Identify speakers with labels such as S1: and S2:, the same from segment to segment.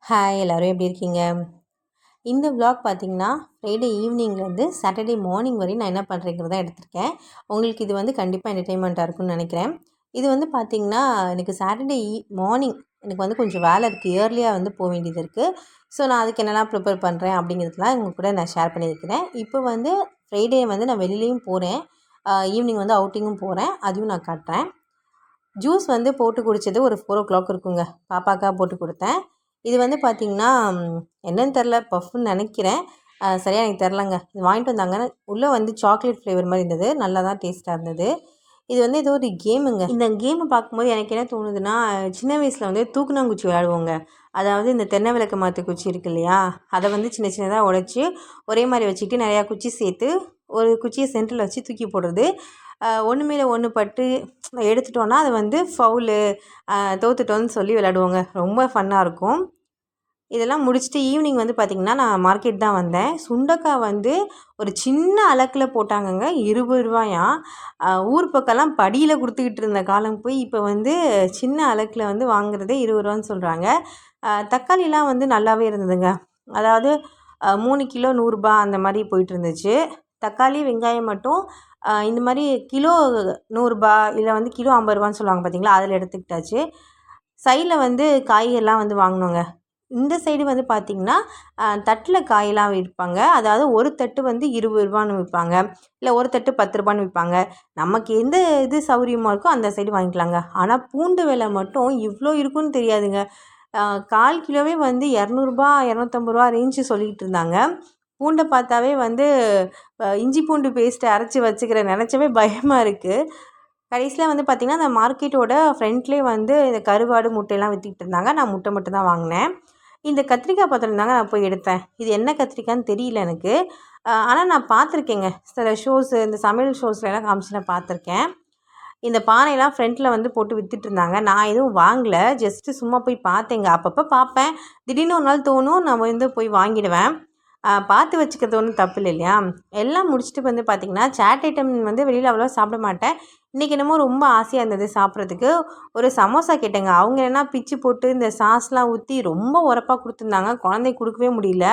S1: Hi எல்லோரும் எப்படி இருக்கீங்க? இந்த விலாக் பார்த்தீங்கன்னா ஃப்ரைடே ஈவினிங்லேருந்து சாட்டர்டே மார்னிங் வரையும் நான் என்ன பண்ணுறேங்கிறத எடுத்திருக்கேன். உங்களுக்கு இது வந்து கண்டிப்பாக என்டர்டெயின்மெண்ட்டாக இருக்கும்னு நினைக்கிறேன். இது வந்து பார்த்திங்கன்னா எனக்கு சாட்டர்டே மார்னிங் எனக்கு வந்து கொஞ்சம் வேலை இருக்குது, இயர்லியாக வந்து போக வேண்டியது இருக்குது. ஸோ நான் அதுக்கு என்னெல்லாம் ப்ரிப்பேர் பண்ணுறேன் அப்படிங்கிறதுலாம் உங்கள் கூட நான் ஷேர் பண்ணியிருக்கிறேன். இப்போ வந்து ஃப்ரைடே வந்து நான் வெளியிலையும் போகிறேன், ஈவினிங் வந்து அவுட்டிங்கும் போகிறேன், அதையும் நான் காட்டுறேன். ஜூஸ் வந்து போட்டு குடித்தது ஒரு 4:00 இருக்குங்க. பாப்பாக்காக போட்டு கொடுத்தேன். இது வந்து பார்த்திங்கன்னா என்னன்னு தெரில, பஃப்னு நினைக்கிறேன், சரியாக எனக்கு தெரிலங்க. இது வாங்கிட்டு வந்தாங்க. உள்ளே வந்து சாக்லேட் ஃப்ளேவர் மாதிரி இருந்தது, நல்லா தான் டேஸ்ட்டாக இருந்தது. இது வந்து ஏதோ ஒரு கேமுங்க. இந்த கேமை பார்க்கும்போது எனக்கு என்ன தோணுதுன்னா, சின்ன வயசில் வந்து தூக்குனாங்குச்சி விளையாடுவோங்க. அதாவது இந்த தென்னை விளக்கு மாற்று குச்சி இருக்குது இல்லையா, அதை வந்து சின்ன சின்னதாக உடைச்சி ஒரே மாதிரி வச்சுக்கிட்டு நிறையா குச்சி சேர்த்து ஒரு குச்சியை சென்டரில் வச்சு தூக்கி போடுறது. ஒன்று மேலே ஒன்று பட்டு எடுத்துட்டோன்னா அது வந்து ஃபவுலு, தோத்துட்டோன்னு சொல்லி விளையாடுவோங்க. ரொம்ப ஃபன்னாக இருக்கும். இதெல்லாம் முடிச்சுட்டு ஈவினிங் வந்து பார்த்திங்கன்னா நான் மார்க்கெட் தான் வந்தேன். சுண்டக்காய் வந்து ஒரு சின்ன அலக்கில் போட்டாங்கங்க, ₹20. ஊர் பக்கம்லாம் படியில் கொடுத்துக்கிட்டு இருந்த காலம் போய் இப்போ வந்து சின்ன அலக்கில் வந்து வாங்குறதே ₹20 சொல்கிறாங்க. தக்காளிலாம் வந்து நல்லாவே இருந்ததுங்க. அதாவது 3 கிலோ ₹100 அந்த மாதிரி போயிட்டு இருந்துச்சு. தக்காளி வெங்காயம் மட்டும் இந்த மாதிரி கிலோ ₹100 இல்லை வந்து கிலோ ₹50 சொல்லுவாங்க பார்த்தீங்களா, அதில் எடுத்துக்கிட்டாச்சு. சைடில் வந்து காய்கறிலாம் வந்து வாங்கினோங்க. இந்த சைடு வந்து பார்த்திங்கன்னா தட்டில் காயெல்லாம் விற்பாங்க. அதாவது ஒரு தட்டு வந்து ₹20 விற்பாங்க, இல்லை ஒரு தட்டு ₹10 விற்பாங்க. நமக்கு எந்த இது சௌகரியமாக இருக்கோ அந்த சைடு வாங்கிக்கலாங்க. ஆனால் பூண்டு விலை மட்டும் இவ்வளோ இருக்குன்னு தெரியாதுங்க. 1/4 கிலோவே வந்து ₹200 ₹250 ரேஞ்சு சொல்லிகிட்டு இருந்தாங்க. பூண்டை பார்த்தாவே வந்து இஞ்சி பூண்டு பேஸ்ட்டு அரைச்சி வச்சுக்கிற நினச்சவே பயமாக இருக்குது. கடைசியில் வந்து பார்த்திங்கன்னா அந்த மார்க்கெட்டோட ஃப்ரண்ட்லேயே வந்து இந்த கருவாடு முட்டையெல்லாம் விற்றுக்கிட்டு இருந்தாங்க. நான் முட்டை மட்டும் தான் வாங்கினேன். இந்த கத்திரிக்காய் பார்த்துருந்தாங்க, நான் போய் எடுத்தேன். இது என்ன கத்திரிக்காய்ன்னு தெரியல எனக்கு. ஆனால் நான் பார்த்துருக்கேங்க, சில ஷோஸு, இந்த சமையல் ஷோஸ்லாம் காமிச்சு நான் பார்த்துருக்கேன். இந்த பானையெல்லாம் ஃப்ரண்ட்டில் வந்து போட்டு விற்றுட்ருந்தாங்க. நான் எதுவும் வாங்கலை, ஜஸ்ட்டு சும்மா போய் பார்த்தேங்க. அப்பப்போ பார்ப்பேன், திடீர்னு ஒரு நாள் தோணும் நம்ம வந்து போய் வாங்கிடுவேன். பார்த்து வச்சுக்கிறது ஒன்றும் தப்பு இல்லை இல்லையா? எல்லாம் முடிச்சுட்டு வந்து பார்த்திங்கன்னா சாட் ஐட்டம் வந்து வெளியில் அவ்வளோவா சாப்பிட மாட்டேன். இன்றைக்கி என்னமோ ரொம்ப ஆசையாக இருந்தது சாப்பிட்றதுக்கு. ஒரு சமோசா கேட்டேங்க. அவங்க என்ன பிச்சு போட்டு இந்த சாஸ்லாம் ஊற்றி ரொம்ப உரப்பாக கொடுத்துருந்தாங்க, குழந்தைக்கு கொடுக்கவே முடியல.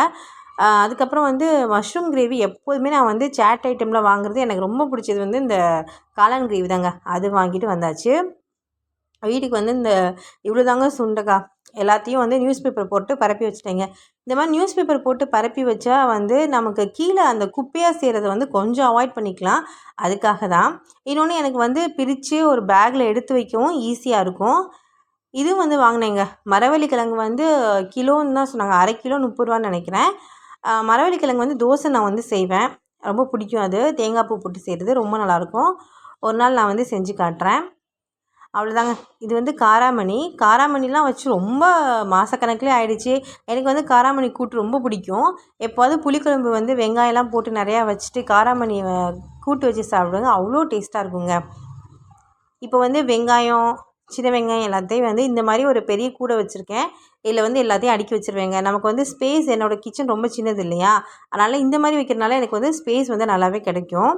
S1: அதுக்கப்புறம் வந்து மஷ்ரூம் கிரேவி. எப்போதுமே நான் வந்து சாட் ஐட்டமில் வாங்குறது எனக்கு ரொம்ப பிடிச்சது வந்து இந்த காளான் கிரேவி தாங்க. அது வாங்கிட்டு வந்தாச்சு. வீட்டுக்கு வந்து இந்த இவ்வளோ தாங்க சுண்டக்காய் எல்லாத்தையும் வந்து நியூஸ் பேப்பர் போட்டு பரப்பி வச்சுட்டேங்க. இந்த மாதிரி நியூஸ் பேப்பர் போட்டு பரப்பி வச்சா வந்து நமக்கு கீழே அந்த குப்பையாக செய்கிறத வந்து கொஞ்சம் அவாய்ட் பண்ணிக்கலாம். அதுக்காக தான். இன்னொன்று, எனக்கு வந்து பிரித்து ஒரு பேக்கில் எடுத்து வைக்கவும் ஈஸியாக இருக்கும். இதுவும் வந்து வாங்கினேங்க. மரவள்ளி கிழங்கு வந்து கிலோன்னு தான் சொன்னாங்க, அரை கிலோ ₹30 நினைக்கிறேன். மரவள்ளி கிழங்கு வந்து தோசை நான் வந்து செய்வேன், ரொம்ப பிடிக்கும். அது தேங்காய் பூ போட்டு செய்கிறது ரொம்ப நல்லாயிருக்கும். ஒரு நாள் நான் வந்து செஞ்சு காட்டுறேன். அவ்வளோதாங்க. இது வந்து காராமணிலாம் வச்சு ரொம்ப மாதக்கணக்கிலே ஆகிடுச்சு. எனக்கு வந்து காராமணி கூட்டு ரொம்ப பிடிக்கும். எப்போது புளிக்குழம்பு வந்து வெங்காயம்லாம் போட்டு நிறையா வச்சுட்டு காராமணி கூட்டு வச்சு சாப்பிடுவாங்க, அவ்வளோ டேஸ்ட்டாக இருக்குங்க. இப்போ வந்து வெங்காயம், சின்ன வெங்காயம் எல்லாத்தையும் வந்து இந்த மாதிரி ஒரு பெரிய கூடை வச்சுருக்கேன். இதில் வந்து எல்லாத்தையும் அடுக்கி வச்சுருவேங்க. நமக்கு வந்து ஸ்பேஸ், என்னோடய கிச்சன் ரொம்ப சின்னது இல்லையா, அதனால் இந்த மாதிரி வைக்கிறதுனால எனக்கு வந்து ஸ்பேஸ் வந்து நல்லாவே கிடைக்கும்.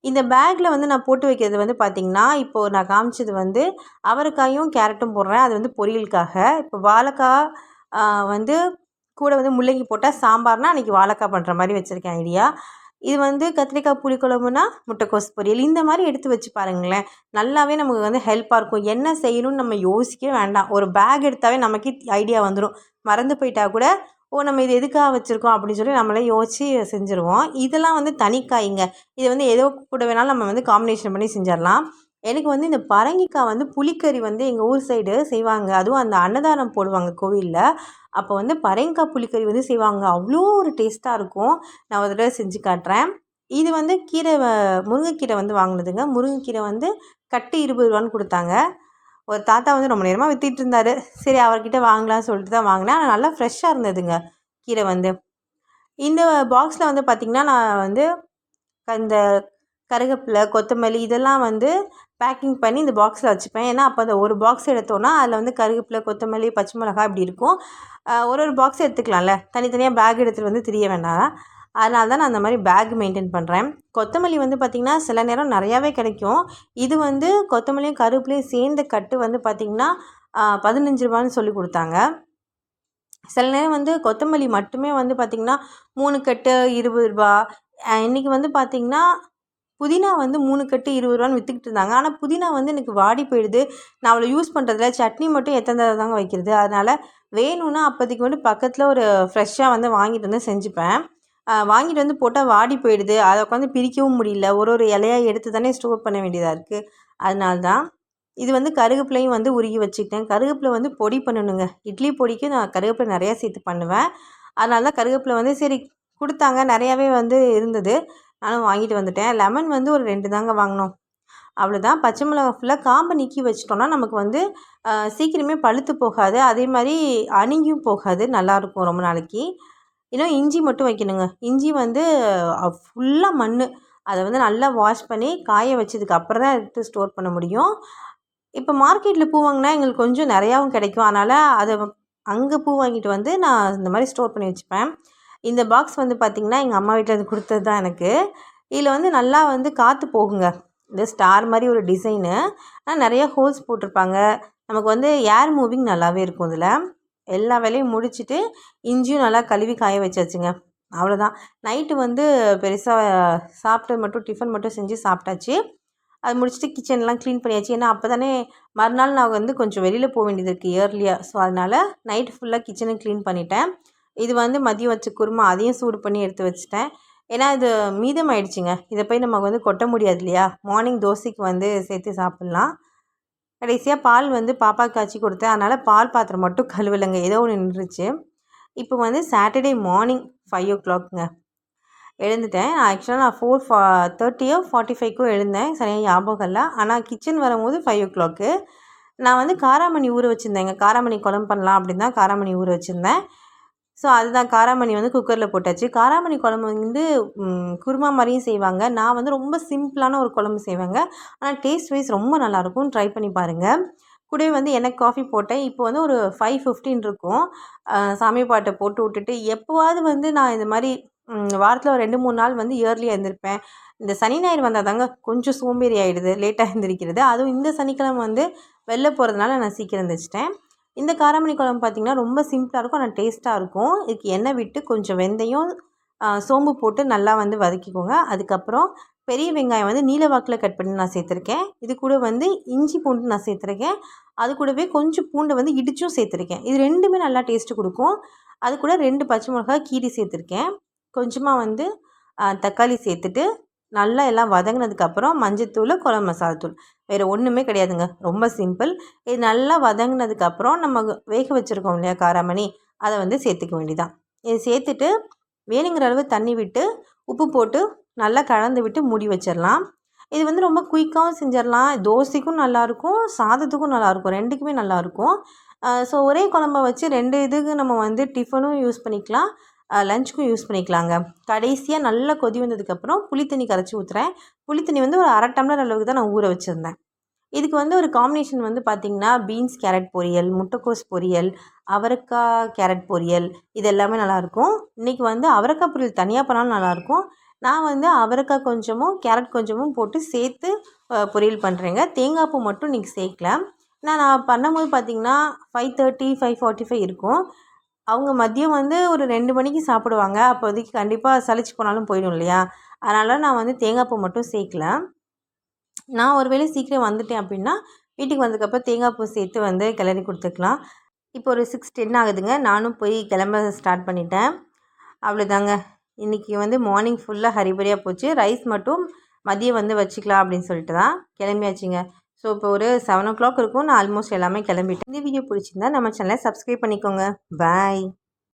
S1: இந்த பேக்கில் வந்து நான் போட்டு வைக்கிறது வந்து பார்த்திங்கன்னா, இப்போது நான் காமிச்சது வந்து அவரைக்காயும் கேரட்டும் போடுறேன், அது வந்து பொரியலுக்காக. இப்போ வாழைக்காய் வந்து கூட வந்து முள்ளங்கி போட்டால் சாம்பார்னால் அன்றைக்கி வாழைக்காய் பண்ணுற மாதிரி வச்சுருக்கேன் ஐடியா. இது வந்து கத்திரிக்காய் புளிக்குழம்புனா முட்டைக்கோஸ் பொரியல். இந்த மாதிரி எடுத்து வச்சு பாருங்களேன், நல்லாவே நமக்கு வந்து ஹெல்ப்பாக இருக்கும். என்ன செய்யணும்னு நம்ம யோசிக்கவே வேண்டாம், ஒரு பேக் எடுத்தாவே நமக்கே ஐடியா வந்துடும். மறந்து போயிட்டா கூட, நம்ம இது எதுக்காக வச்சுருக்கோம் அப்படின்னு சொல்லி நம்மளே யோசித்து செஞ்சுருவோம். இதெல்லாம் வந்து தனிக்காய்ங்க. இது வந்து ஏதோ கூட வேணாலும் நம்ம வந்து காம்பினேஷன் பண்ணி செஞ்சிடலாம். எனக்கு வந்து இந்த பரங்கிக்காய் வந்து புளிக்கறி வந்து எங்கள் ஊர் சைடு செய்வாங்க. அதுவும் அந்த அன்னதானம் போடுவாங்க கோவிலில், அப்போ வந்து பரங்கிக்காய் புளிக்கறி வந்து செய்வாங்க. அவ்வளோ ஒரு டேஸ்ட்டாக இருக்கும். நான் ஒரு தடவை செஞ்சு காட்டுறேன். இது வந்து கீரை, முருங்கைக்கீரை வந்து வாங்கினதுங்க. முருங்கைக்கீரை வந்து கட்டு ₹20 கொடுத்தாங்க. ஒரு தாத்தா வந்து ரொம்ப நேரமாக விற்றுட்டு இருந்தார். சரி, அவர்கிட்ட வாங்கலாம்னு சொல்லிட்டு தான் வாங்கினேன். ஆனால் நல்லா ஃப்ரெஷ்ஷாக இருந்ததுங்க கீரை வந்து. இந்த பாக்ஸில் வந்து பார்த்திங்கன்னா நான் வந்து இந்த கருவேப்பிலை, கொத்தமல்லி இதெல்லாம் வந்து பேக்கிங் பண்ணி இந்த பாக்ஸில் வச்சுப்பேன். ஏன்னா அப்போ அந்த ஒரு பாக்ஸ் எடுத்தோன்னா அதில் வந்து கருவேப்பிலை, கொத்தமல்லி, பச்சை மிளகாய் இப்படி இருக்கும். ஒரு பாக்ஸ் எடுத்துக்கலாம்ல, தனித்தனியாக பேக் எடுத்துகிட்டு வந்து திரிய வேண்டாம். அதனால தான் நான் அந்த மாதிரி பேக் மெயின்டைன் பண்ணுறேன். கொத்தமல்லி வந்து பார்த்திங்கன்னா சில நேரம் நிறையாவே கிடைக்கும். இது வந்து கொத்தமல்லியும் கருவேப்பிலையும் சேர்ந்த கட்டு வந்து பார்த்திங்கன்னா ₹15 சொல்லி கொடுத்தாங்க. சில நேரம் வந்து கொத்தமல்லி மட்டுமே வந்து பார்த்திங்கன்னா 3 கட்டு 20 ரூபா. இன்றைக்கி வந்து பார்த்திங்கன்னா புதினா வந்து 3 கட்டு 20 ரூபான்னு விற்றுக்கிட்டு இருந்தாங்க. ஆனால் புதினா வந்து எனக்கு வாடி போயிடுது. நான் அவ்வளோ யூஸ் பண்ணுறதில்ல. சட்னி மட்டும் எத்தனை தடவை தாங்க வைக்கிறது. அதனால் வேணும்னா அப்போதைக்கு வந்து பக்கத்தில் ஒரு ஃப்ரெஷ்ஷாக வந்து வாங்கிட்டு வந்து செஞ்சுப்பேன். வாங்கிட்டு வந்து போட்டால் வாடி போயிடுது. அதை உட்காந்து பிரிக்கவும் முடியல. ஒரு ஒரு இலையா எடுத்து தானே ஸ்டோர் பண்ண வேண்டியதாக இருக்குது. அதனால தான் இது வந்து கருவேப்பிலையும் வந்து உருகி வச்சுக்கிட்டேன். கருவேப்பிலை வந்து பொடி பண்ணணுங்க. இட்லி பொடிக்கு நான் கருவேப்பிலை நிறையா சேர்த்து பண்ணுவேன். அதனால தான் கருவேப்பிலை வந்து சரி கொடுத்தாங்க. நிறையாவே வந்து இருந்தது. நானும் வாங்கிட்டு வந்துட்டேன். லெமன் வந்து ஒரு 2 தாங்க வாங்கினோம். அவ்வளோதான். பச்சை மிளகா ஃபுல்லாக காம்பை நீக்கி வச்சிட்டோம்னா நமக்கு வந்து சீக்கிரமே பழுத்து போகாது. அதே மாதிரி அணுகியும் போகாது. நல்லாயிருக்கும் ரொம்ப நாளைக்கு. இன்னும் இஞ்சி மட்டும் வைக்கணுங்க. இஞ்சி வந்து ஃபுல்லாக மண். அதை வந்து நல்லா வாஷ் பண்ணி காய வச்சதுக்கு அப்புறம் தான் எடுத்து ஸ்டோர் பண்ண முடியும். இப்போ மார்க்கெட்டில் பூ வாங்கினா எங்களுக்கு கொஞ்சம் நிறையாவும் கிடைக்கும். அதனால் அதை அங்கே பூ வாங்கிட்டு வந்து நான் இந்த மாதிரி ஸ்டோர் பண்ணி வச்சுப்பேன். இந்த பாக்ஸ் வந்து பார்த்திங்கன்னா எங்கள் அம்மா வீட்டில் அது கொடுத்தது தான் எனக்கு. இதில் வந்து நல்லா வந்து காற்று போகுங்க. இந்த ஸ்டார் மாதிரி ஒரு டிசைனு. ஆனால் நிறைய ஹோல்ஸ் போட்டிருப்பாங்க. நமக்கு வந்து ஏர் மூவிங் நல்லாவே இருக்கும் இதில். எல்லா வேலையும் முடிச்சுட்டு இஞ்சியும் நல்லா கழுவி காய வச்சாச்சுங்க. அவ்வளோதான். நைட்டு வந்து பெருசாக சாப்பிட்டு மட்டும் டிஃபன் மட்டும் செஞ்சு சாப்பிட்டாச்சு. அது முடிச்சுட்டு கிச்சன்லாம் க்ளீன் பண்ணியாச்சு. ஏன்னா அப்போ தானே மறுநாள் நான் வந்து கொஞ்சம் வெளியில் போக வேண்டியது இருக்குது இயர்லியாக. ஸோ அதனால் நைட் ஃபுல்லாக கிச்சனை க்ளீன் பண்ணிட்டேன். இது வந்து மதியம் வச்ச குருமா அதையும் சூடு பண்ணி எடுத்து வச்சுட்டேன். ஏன்னா இது மீதம் ஆயிடுச்சுங்க. இதை போய் நம்ம வந்து கொட்ட முடியாது இல்லையா? மார்னிங் தோசைக்கு வந்து சேர்த்து சாப்பிட்லாம். கடைசியாக பால் வந்து பாப்பாவுக்கு காய்ச்சி கொடுத்தேன். அதனால் பால் பாத்திரம் மட்டும் கழுவலைங்க. ஏதோ ஒன்று நின்றுச்சு. இப்போ வந்து சாட்டர்டே மார்னிங் 5 o'clockங்க எழுந்துட்டேன். ஆக்சுவலாக நான் 4:30 45க்கோ எழுந்தேன். சரியாக ஞாபகம் இல்லை. ஆனால் கிச்சன் வரும்போது 5 o'clock. நான் வந்து காராமணி ஊற வச்சுருந்தேங்க. காராமணி குழம்பு பண்ணலாம் அப்படின்னு தான் காராமணி ஊற வச்சுருந்தேன். ஸோ அதுதான் காராமணி வந்து குக்கரில் போட்டாச்சு. காராமணி குழம்பு வந்து குருமா மாதிரியும் செய்வாங்க. நான் வந்து ரொம்ப சிம்பிளான ஒரு குழம்பு செய்வேங்க. ஆனால் டேஸ்ட் வைஸ் ரொம்ப நல்லாயிருக்கும். ட்ரை பண்ணி பாருங்கள். கூடவே வந்து எனக்கு காஃபி போட்டேன். இப்போ வந்து ஒரு 5:15 இருக்கும். சாமி பாட்டை போட்டு விட்டுட்டு எப்போவாவது வந்து நான் இந்த மாதிரி வாரத்தில் ஒரு 2-3 நாள் வந்து இயர்லியாக எழுந்திருப்பேன். இந்த சனி ஞாயிறு வந்தால் தாங்க கொஞ்சம் சோம்பேறி ஆகிடுது லேட்டாக எழுந்திரிக்கிறது. அதுவும் இந்த சனிக்கிழமை வந்து வெளில போகிறதுனால நான் சீக்கிரம் எழுந்திரிச்சிட்டேன். இந்த காராமணி குழம்பு பார்த்திங்கன்னா ரொம்ப சிம்பிளாக இருக்கும். ஆனால் டேஸ்ட்டாக இருக்கும். இதுக்கு எண்ணெய் விட்டு கொஞ்சம் வெந்தயம் சோம்பு போட்டு நல்லா வந்து வதக்கிக்கோங்க. அதுக்கப்புறம் பெரிய வெங்காயம் வந்து நீல வாக்கில் கட் பண்ணி நான் சேர்த்துருக்கேன். இது கூட வந்து இஞ்சி பூண்டு நான் சேர்த்துருக்கேன். அது கூடவே கொஞ்சம் பூண்டை வந்து இடிச்சும் சேர்த்துருக்கேன். இது ரெண்டுமே நல்லா டேஸ்ட்டு கொடுக்கும். அது கூட 2 பச்சை மிளகாய் கீரி சேர்த்துருக்கேன். கொஞ்சமாக வந்து தக்காளி சேர்த்துட்டு நல்லா எல்லாம் வதங்கினதுக்கப்புறம் மஞ்சத்தூள், குழம்பு மசாலா தூள், வேறு ஒன்றுமே கிடையாதுங்க. ரொம்ப சிம்பிள். இது நல்லா வதங்கினதுக்கப்புறம் நம்ம வேக வச்சுருக்கோம் இல்லையா காராமணி, அதை வந்து சேர்த்துக்க வேண்டியதான். இது சேர்த்துட்டு வேணுங்கிற அளவு தண்ணி விட்டு உப்பு போட்டு நல்லா கலந்து விட்டு மூடி வச்சிடலாம். இது வந்து ரொம்ப குயிக்காகவும் செஞ்சிடலாம். தோசைக்கும் நல்லாயிருக்கும், சாதத்துக்கும் நல்லாயிருக்கும், 2க்குமே நல்லாயிருக்கும். ஸோ ஒரே குழம்ப வச்சு 2 இதுக்கு நம்ம வந்து டிஃபனும் யூஸ் பண்ணிக்கலாம், லஞ்சுக்கும் யூஸ் பண்ணிக்கலாங்க. கடைசியாக நல்லா கொதி வந்ததுக்கப்புறம் புளித்தண்ணி கரைச்சி ஊற்றுறேன். புளித்தண்ணி வந்து ஒரு 1/2 டம்ளர் அளவுக்கு தான் நான் ஊற வச்சுருந்தேன். இதுக்கு வந்து ஒரு காம்பினேஷன் வந்து பார்த்திங்கன்னா பீன்ஸ் கேரட் பொரியல், முட்டைக்கோஸ் பொரியல், அவரைக்காய் கேரட் பொரியல், இது எல்லாமே நல்லாயிருக்கும். இன்றைக்கி வந்து அவரைக்காய் பொரியல் தனியாக பண்ணாலும் நல்லாயிருக்கும். நான் வந்து அவரைக்காய் கொஞ்சமும் கேரட் கொஞ்சமும் போட்டு சேர்த்து பொரியல் பண்ணுறேங்க. தேங்காய் பூ மட்டும் இன்றைக்கி சேர்க்கல. நான் பண்ணும்போது பார்த்திங்கன்னா 5:30 5:45 இருக்கும். அவங்க மதியம் வந்து ஒரு 2 மணிக்கு சாப்பிடுவாங்க. அப்போதைக்கு கண்டிப்பாக சலிச்சு போனாலும் போயிடும் இல்லையா? அதனால் நான் வந்து தேங்காய் பூ மட்டும் சேர்க்கல. நான் ஒரு வேளை சீக்கிரம் வந்துட்டேன் அப்படின்னா வீட்டுக்கு வந்ததுக்கப்புறம் தேங்காய் பூ சேர்த்து வந்து கிளறி கொடுத்துக்கலாம். இப்போ ஒரு 6:10 ஆகுதுங்க. நானும் போய் கிளம்ப ஸ்டார்ட் பண்ணிட்டேன். அவ்வளோதாங்க. இன்றைக்கி வந்து மார்னிங் ஃபுல்லாக ஹரிபரியாக போச்சு. ரைஸ் மட்டும் மதியம் வந்து வச்சுக்கலாம் அப்படின்னு சொல்லிட்டு தான் கிளம்பியாச்சுங்க. ஸோ இப்போ ஒரு 7 o'clock இருக்கும். நான் ஆல்மோஸ்ட் எல்லாமே கிளம்பிட்டேன். இந்த வீடியோ பிடிச்சிருந்தா நம்ம சேனலை சப்ஸ்கிரைப் பண்ணிக்கோங்க. பாய்.